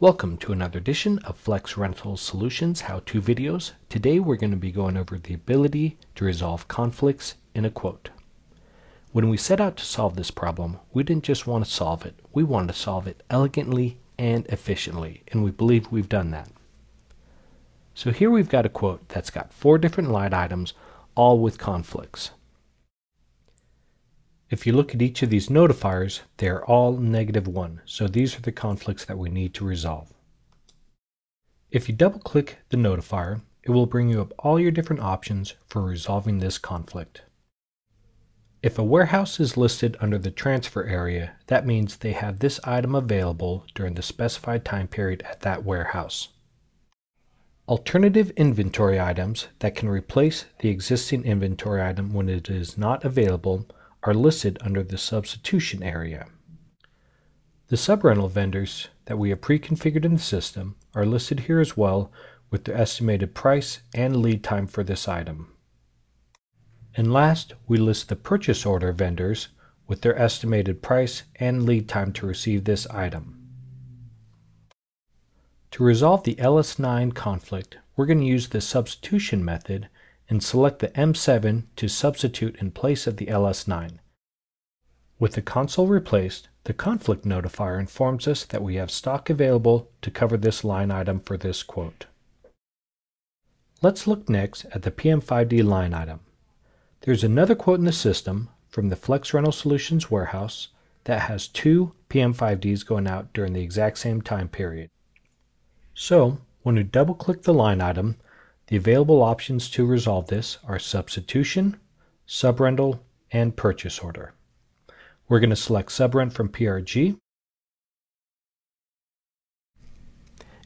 Welcome to another edition of Flex Rental Solutions how-to videos. Today we're going to be going over the ability to resolve conflicts in a quote. When we set out to solve this problem, we didn't just want to solve it, we wanted to solve it elegantly and efficiently, and we believe we've done that. So here we've got a quote that's got 4 different line items, all with conflicts. If you look at each of these notifiers, they're all -1, so these are the conflicts that we need to resolve. If you double-click the notifier, it will bring you up all your different options for resolving this conflict. If a warehouse is listed under the transfer area, that means they have this item available during the specified time period at that warehouse. Alternative inventory items that can replace the existing inventory item when it is not available are listed under the substitution area. The subrental vendors that we have pre-configured in the system are listed here as well, with their estimated price and lead time for this item. And last, we list the purchase order vendors with their estimated price and lead time to receive this item. To resolve the LS9 conflict, we're going to use the substitution method and select the M7 to substitute in place of the LS9. With the console replaced, the conflict notifier informs us that we have stock available to cover this line item for this quote. Let's look next at the PM5D line item. There's another quote in the system from the Flex Rental Solutions warehouse that has 2 PM5Ds going out during the exact same time period. So, when we double-click the line item, the available options to resolve this are substitution, subrental, and purchase order. We're going to select subrent from PRG.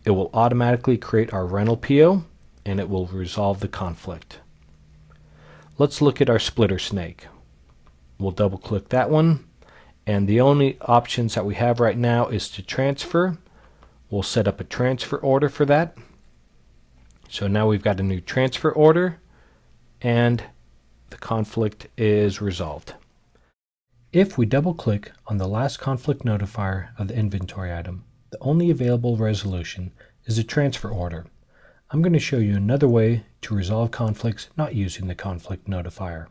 It will automatically create our rental PO and it will resolve the conflict. Let's look at our splitter snake. We'll double click that one, and the only options that we have right now is to transfer. We'll set up a transfer order for that. So now we've got a new transfer order and the conflict is resolved. If we double click on the last conflict notifier of the inventory item, the only available resolution is a transfer order. I'm going to show you another way to resolve conflicts not using the conflict notifier.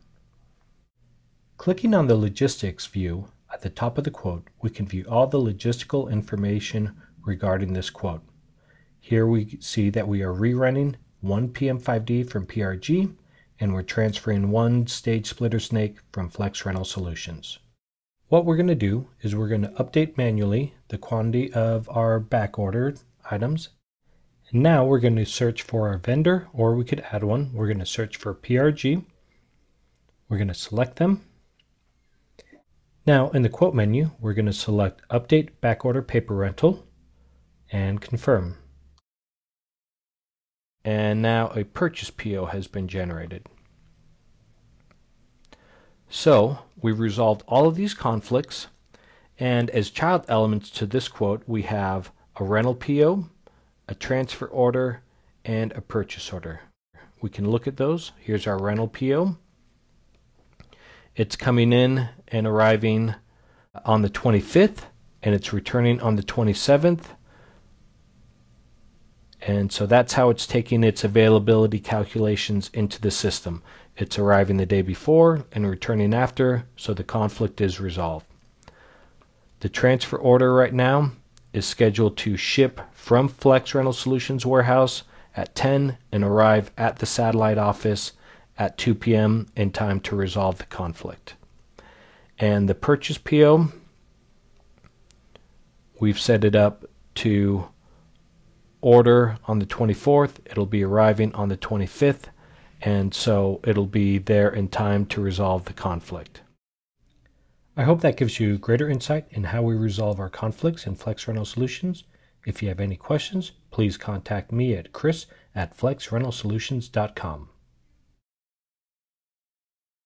Clicking on the logistics view at the top of the quote, we can view all the logistical information regarding this quote. Here we see that we are rerunning 1 PM5D from PRG and we're transferring 1 stage splitter snake from Flex Rental Solutions. What we're going to do is we're going to update manually the quantity of our back ordered items. And now we're going to search for our vendor, or we could add one. We're going to search for PRG. We're going to select them. Now in the quote menu, we're going to select Update Backorder Paper Rental and confirm. And now a purchase PO has been generated. So we've resolved all of these conflicts, and as child elements to this quote we have a rental PO, a transfer order, and a purchase order. We can look at those. Here's our rental PO. It's coming in and arriving on the 25th, and it's returning on the 27th. And so that's how it's taking its availability calculations into the system. It's arriving the day before and returning after, so the conflict is resolved. The transfer order right now is scheduled to ship from Flex Rental Solutions warehouse at 10 and arrive at the satellite office at 2 p.m. in time to resolve the conflict. And the purchase PO, we've set it up to order on the 24th. It'll be arriving on the 25th, and so it'll be there in time to resolve the conflict. I hope that gives you greater insight in how we resolve our conflicts in Flex Rental Solutions. If you have any questions, please contact me at chris@flexrentalsolutions.com.